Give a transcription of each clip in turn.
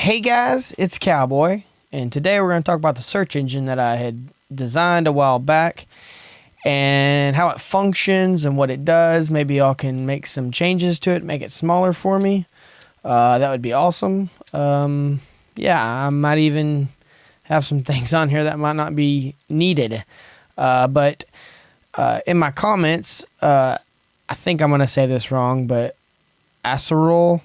Hey guys, it's Cowboy, and today we're going to talk about the search engine that I had designed a while back and how it functions and what it does. Maybe y'all can make some changes to it, make it smaller for me. That would be awesome. Yeah, I might even have some things on here that might not be needed. But in my comments, I think I'm going to say this wrong, but Asarul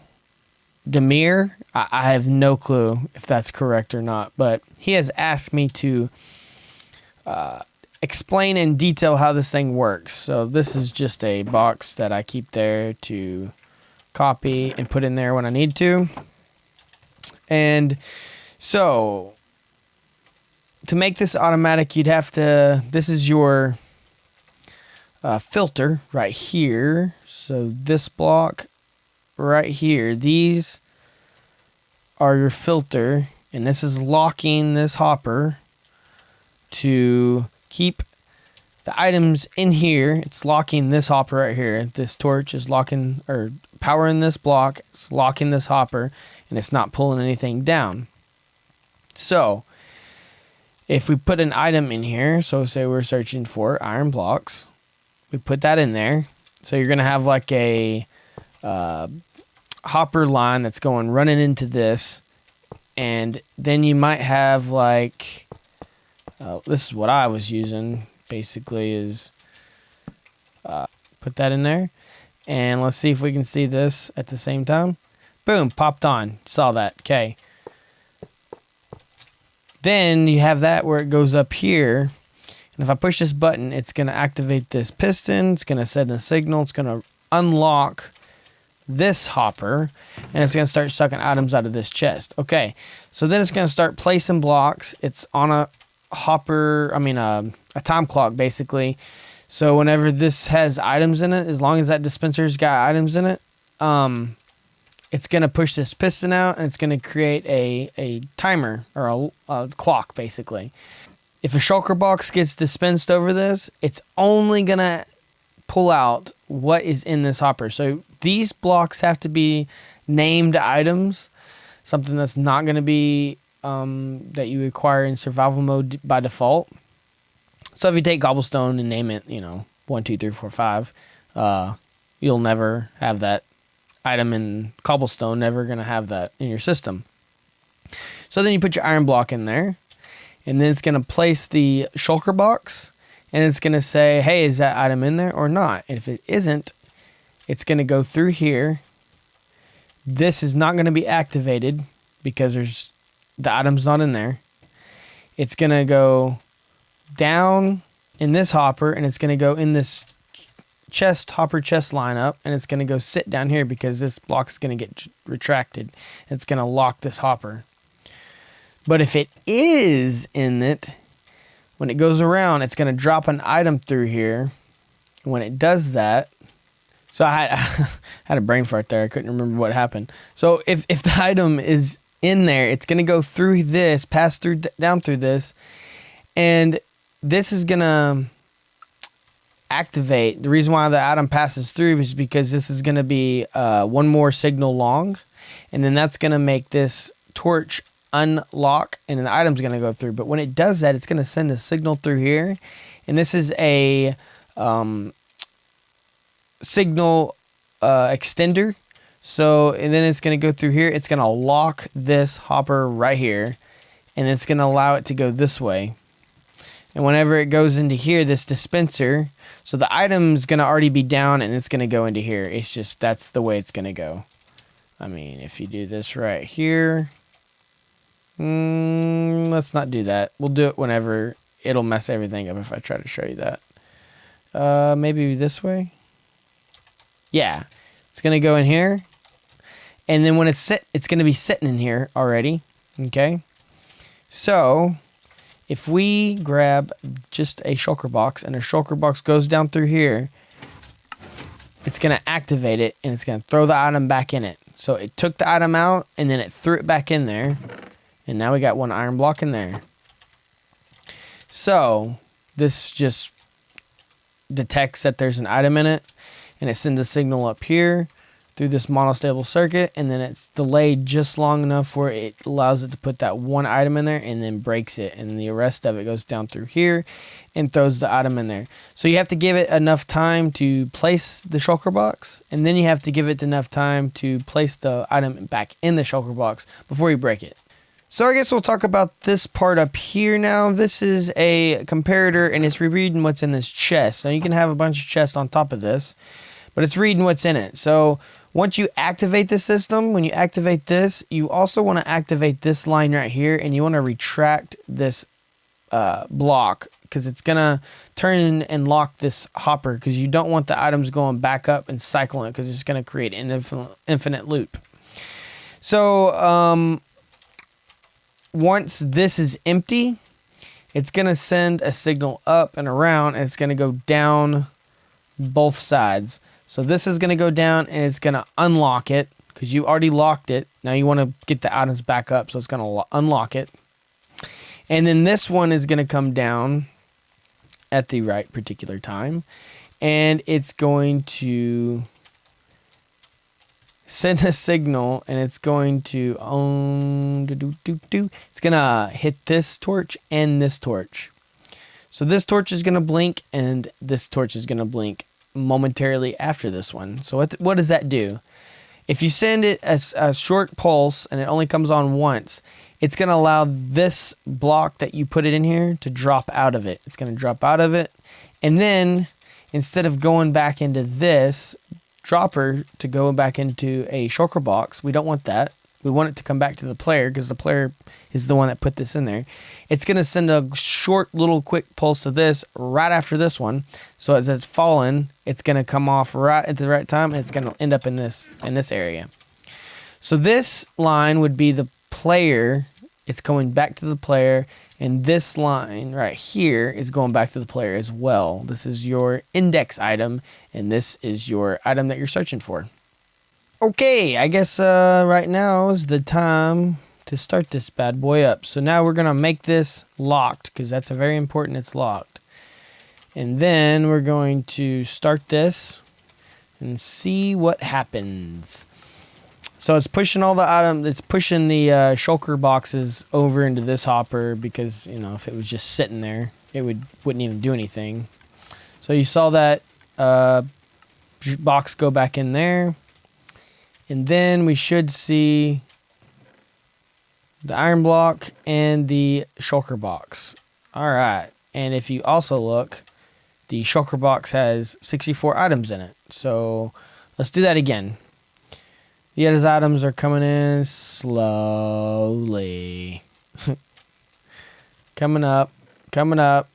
Demir, I have no clue if that's correct or not, but he has asked me to explain in detail how this thing works. So this is just a box that I keep there to copy and put in there when I need to. And so to make this automatic, you'd have to, this is your filter right here. So this block right here, these are your filter, and this is locking this hopper to keep the items in here. It's locking this hopper right here. This torch is locking or powering this block. It's locking this hopper, and it's not pulling anything down. So if we put an item in here, so say we're searching for iron blocks, we put that in there. So you're gonna have like a hopper line that's going running into this, and then you might have like this is what I was using basically is put that in there, and let's see if we can see this at the same time. Boom, popped on. Saw that. Okay, then you have that where it goes up here, and if I push this button, it's going to activate this piston. It's going to send a signal. It's going to unlock this hopper, and it's going to start sucking items out of this chest. Okay, so then it's going to start placing blocks. It's on a hopper, a time clock basically. So whenever this has items in it, as long as that dispenser's got items in it, it's going to push this piston out, and it's going to create a timer or a clock basically. If a shulker box gets dispensed over this, it's only going to pull out what is in this hopper. So these blocks have to be named items, something that's not going to be that you acquire in survival mode by default. So if you take cobblestone and name it, 1, 2, 3, 4, 5, you'll never have that item in cobblestone, never going to have that in your system. So then you put your iron block in there, and then it's going to place the shulker box, and it's going to say, hey, is that item in there or not? And if it isn't, it's going to go through here. This is not going to be activated because the item's not in there. It's going to go down in this hopper, and it's going to go in this hopper chest lineup, and it's going to go sit down here because this block is going to get retracted. It's going to lock this hopper. But if it is in it, when it goes around, it's going to drop an item through here. When it does that, so I had a brain fart there. I couldn't remember what happened. So if the item is in there, it's going to go through this, pass through down through this, and this is going to activate. The reason why the item passes through is because this is going to be one more signal long, and then that's going to make this torch unlock, and then the item's going to go through. But when it does that, it's going to send a signal through here, and this is a signal extender. So, and then it's going to go through here. It's going to lock this hopper right here, and it's going to allow it to go this way. And whenever it goes into here, this dispenser, so the item's going to already be down, and it's going to go into here. It's just, that's the way it's going to go. If you do this right here, let's not do that. We'll do it whenever it'll mess everything up if I try to show you that. Maybe this way. Yeah, it's going to go in here. And then when it's set, it's going to be sitting in here already. Okay. So if we grab just a shulker box, and a shulker box goes down through here, it's going to activate it, and it's going to throw the item back in it. So it took the item out, and then it threw it back in there. And now we got one iron block in there. So this just detects that there's an item in it, and it sends a signal up here through this monostable circuit, and then it's delayed just long enough where it allows it to put that one item in there and then breaks it, and the rest of it goes down through here and throws the item in there. So you have to give it enough time to place the shulker box, and then you have to give it enough time to place the item back in the shulker box before you break it. So I guess we'll talk about this part up here now. This is a comparator, and it's reading what's in this chest. Now you can have a bunch of chests on top of this, but it's reading what's in it. So once you activate the system, when you activate this, you also want to activate this line right here, and you want to retract this block, because it's going to turn and lock this hopper, because you don't want the items going back up and cycling it, because it's going to create an infinite loop. So once this is empty, it's going to send a signal up and around, and it's going to go down both sides. So this is going to go down, and it's going to unlock it, because you already locked it. Now you want to get the items back up, so it's going to unlock it. And then this one is going to come down at the right particular time, and it's going to send a signal, and it's going to it's gonna hit this torch and this torch. So this torch is gonna blink, and this torch is gonna blink momentarily after this one. So what does that do? If you send it a short pulse and it only comes on once, it's gonna allow this block that you put it in here to drop out of it. It's gonna drop out of it, and then instead of going back into this dropper to go back into a shulker box, we don't want that. We want it to come back to the player, because the player is the one that put this in there. It's going to send a short little quick pulse to this right after this one. So as it's falling, it's going to come off right at the right time, and it's going to end up in this area. So this line would be the player. It's going back to the player, and this line right here is going back to the player as well. This is your index item, and this is your item that you're searching for. Okay, I guess right now is the time to start this bad boy up. So now we're going to make this locked, because that's very important. It's locked. And then we're going to start this and see what happens. So it's pushing all the items, it's pushing the shulker boxes over into this hopper, because, you know, if it was just sitting there, it wouldn't even do anything. So you saw that box go back in there. And then we should see the iron block and the shulker box. All right. And if you also look, the shulker box has 64 items in it. So let's do that again. The other items are coming in slowly. Coming up. Coming up.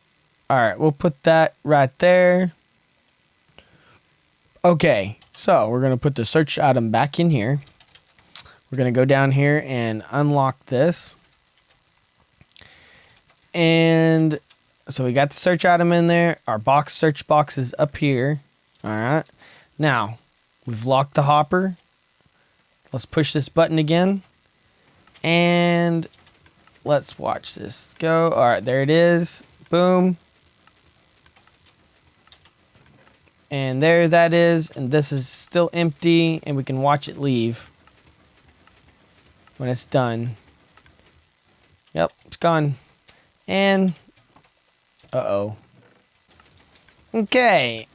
All right, we'll put that right there. Okay, so we're going to put the search item back in here. We're going to go down here and unlock this. And so we got the search item in there. Our search box is up here. All right. Now, we've locked the hopper. Let's push this button again, and let's watch this go. All right, there it is. Boom. And there that is, and this is still empty, and we can watch it leave when it's done. Yep, it's gone. And, uh-oh. Okay,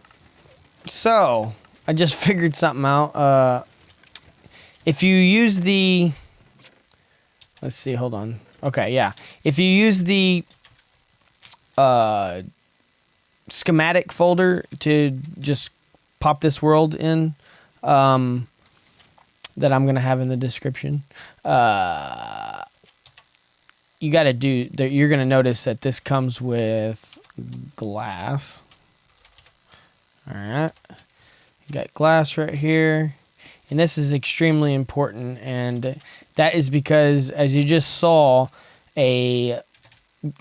so I just figured something out. If you use the, let's see, hold on. Okay, yeah. If you use the schematic folder to just pop this world in, that I'm going to have in the description, you got to do, you're going to notice that this comes with glass. All right. You got glass right here. And this is extremely important, and that is because, as you just saw, a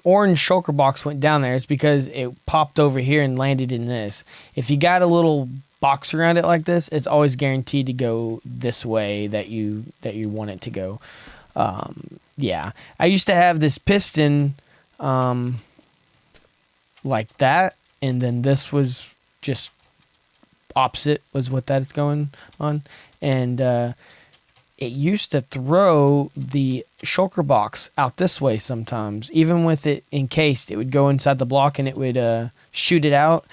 orange shulker box went down there. It's because it popped over here and landed in this. If you got a little box around it like this, it's always guaranteed to go this way that you want it to go. Yeah, I used to have this piston like that, and then this was just opposite was what that's going on. and it used to throw the shulker box out this way sometimes. Even with it encased, it would go inside the block and it would shoot it out.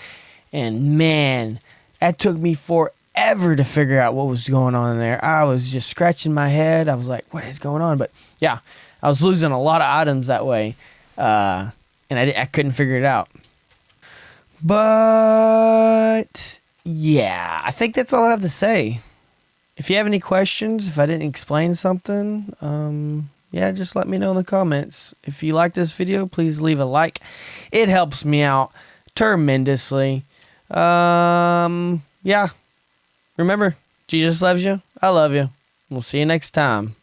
And man, that took me forever to figure out what was going on in there. I was just scratching my head. I was like, what is going on? But yeah, I was losing a lot of items that way. And I couldn't figure it out. But yeah, I think that's all I have to say. If you have any questions, if I didn't explain something, yeah, just let me know in the comments. If you like this video, please leave a like. It helps me out tremendously. Yeah. Remember, Jesus loves you. I love you. We'll see you next time.